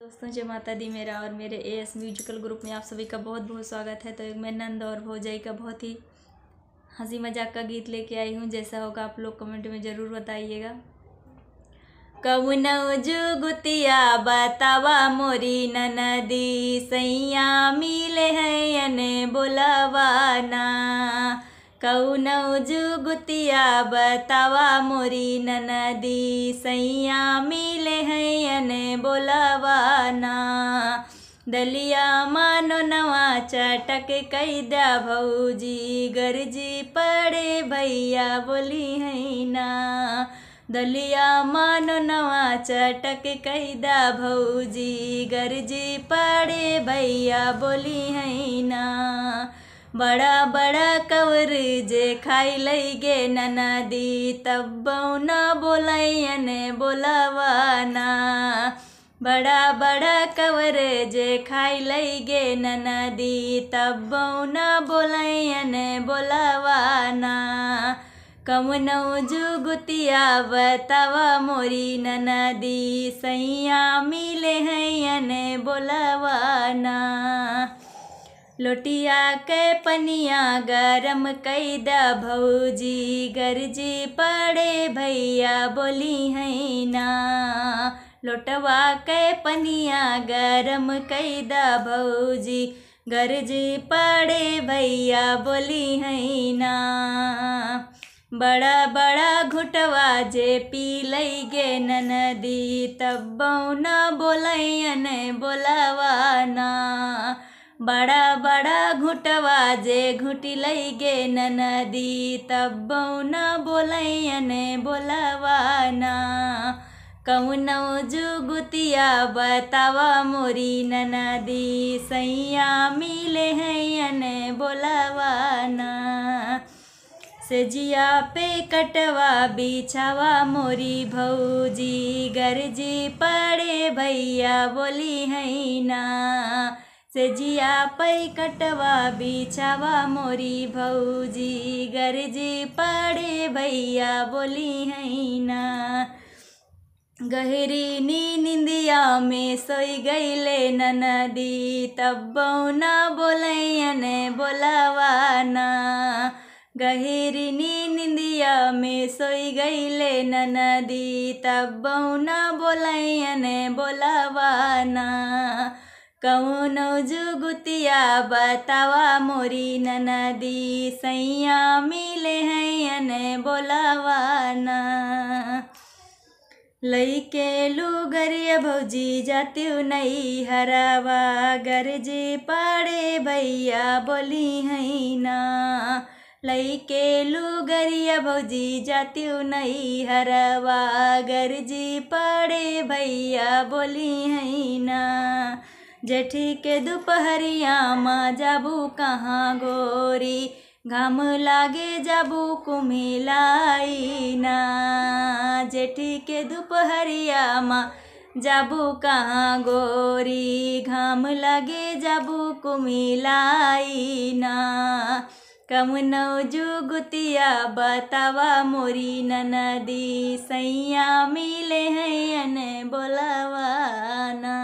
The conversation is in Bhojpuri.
दोस्तों, जय माता दी। मेरा और मेरे एएस म्यूजिकल ग्रुप में आप सभी का बहुत बहुत स्वागत है। तो एक मैं नंद और भौजाई का बहुत ही हंसी मजाक का गीत लेके आई हूँ। जैसा होगा आप लोग कमेंट में ज़रूर बताइएगा। कौनौ जुगुतिया बतावा मोरी ननदी, सैया मिले हैं अने बोलावाना। कौनौ जुगुतिया बतावा मोरी ननदी, सैया मिले हैं अने बोलावाना। दलिया मानो नवा चटक कैदा भौजी, गरजी पड़े भैया बोली है ना। दलिया मानो नवा चटक कैदा भौजी, गरजी पड़े भैया बोली है ना। बड़ा बड़ा कवर जे खाई लई गे ननदी, तब न बोलैयने बोलावाना। बड़ा बड़ा कवर जे खाई लई गे ननदी, तब न बोलैयने बोलावाना। कौनौ जुगुतिया बतावा मोरी ननदी, सैया मिले हैं अने बोलावाना। लोटिया के पनिया गरम कैदा भौजी, गरजी पड़े भैया बोली है ना। लोटवा के पनिया गरम कैदा भौजी, गरजी पड़े भैया बोली है ना। बड़ा बड़ा घुटवा जे पी लई गे ननदी, तब न बोलैयने बोलावाना। बड़ा बड़ा घुटवा जे घुटी लई गे ननदी, तब न बोलैयने बोलावाना। कौनौ जुगुतिया बतावा मोरी ननदी, सैया मिले हैं अने बोलावाना। सेजिया पे कटवा बिछावा मोरी भौजी, गरजी पड़े भैया बोली है ना। सेजिया पे कटवा बिछावा मोरी भौजी, गरजी पड़े भैया बोली है ना। गहरी निंदिया में सोई गईले ननदी, तब न बोलैयने बोलावाना। गहरी निंदिया में सोई गईले ननदी, तब न बोलैयने बोलावाना। कौनौ जुगुतिया बतावा मोरी ननदी, सैया मिले हैं अने बोलावाना। लईके लुगरिया भौजी जातिउ नई हरावा, गरजी पड़े भैया बोली है ना। लईके लुगरिया भौजी जातिउ नई हरावा, गरजी पड़े भैया बोली है ना। जेठी के दोपहरिया माँ जाबू कहाँ गोरी, घाम लागे जाबू कुम्हिलाई ना। जेठी के दोपहरिया माँ जाबू कहाँ गोरी, घाम लागे जाबू कुम्हिलाई ना। कौनौ जुगुतिया बतावा मोरी ननदी, सैया मिले हैं अने बोलावाना।